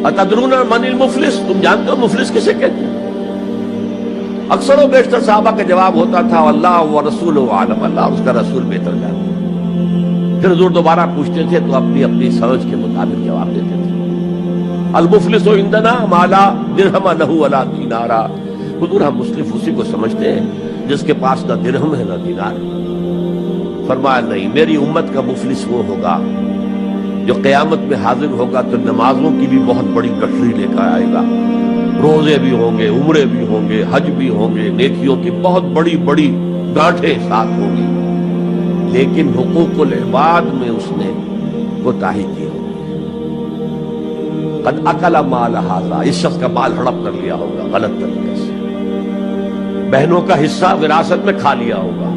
اتدرون من المفلس، تم جانتے ہو مفلس کسے کہتے ہیں؟ اکثر و بیشتر صحابہ کا جواب ہوتا تھا اللہ و رسول عالم، اللہ اور اس کا رسول بہتر جانتے ہیں۔ پھر حضور دوبارہ پوچھتے تھے تو اپنی اپنی سمجھ کے مطابق جواب دیتے تھے۔ المفلس عندنا ما لا درہم لہ ولا دینارا، حضور ہم مصرف اسی کو سمجھتے ہیں جس کے پاس نہ درہم ہے نہ دینار۔ فرمایا نہیں، میری امت کا مفلس وہ ہوگا جو قیامت میں حاضر ہوگا تو نمازوں کی بھی بہت بڑی گٹھری لے کر آئے گا، روزے بھی ہوں گے، عمرے بھی ہوں گے، حج بھی ہوں گے، نیکیوں کی بہت بڑی بڑی گانٹھیں ساتھ ہوں گی، لیکن حقوق العباد میں اس نے کوتاہی کی ہوگی۔ قد اکل مال ھذا، اس شخص کا مال ہڑپ کر لیا ہوگا غلط طریقے سے، بہنوں کا حصہ وراثت میں کھا لیا ہوگا،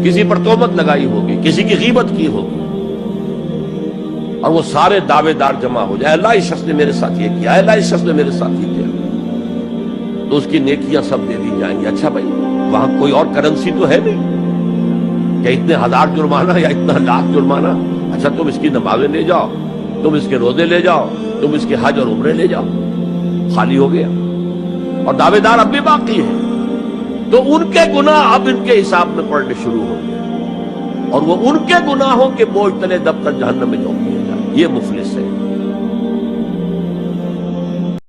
کسی پر تہمت لگائی ہوگی، کسی کی غیبت کی ہوگی، اور وہ سارے دعوے دار جمع ہو جائے، اللہ اس شخص نے میرے ساتھ یہ کیا، اللہ اس شخص نے میرے ساتھ یہ کیا، تو اس کی نیکیاں سب دے دی جائیں گی۔ اچھا بھائی وہاں کوئی اور کرنسی تو ہے نہیں کہ اتنے ہزار جرمانہ یا اتنا لاکھ جرمانہ، اچھا تم اس کی نمازیں لے جاؤ، تم اس کے روزے لے جاؤ، تم اس کے حج اور عمرے لے جاؤ، خالی ہو گیا، اور دعوے دار اب بھی باقی ہیں، تو ان کے گناہ اب ان کے حساب میں پڑنے شروع ہو گئے، اور وہ ان کے گناہوں کے بوجھ تلے دب کر جہنم میں جھونک دیا جائے۔ یہ مفلس ہے۔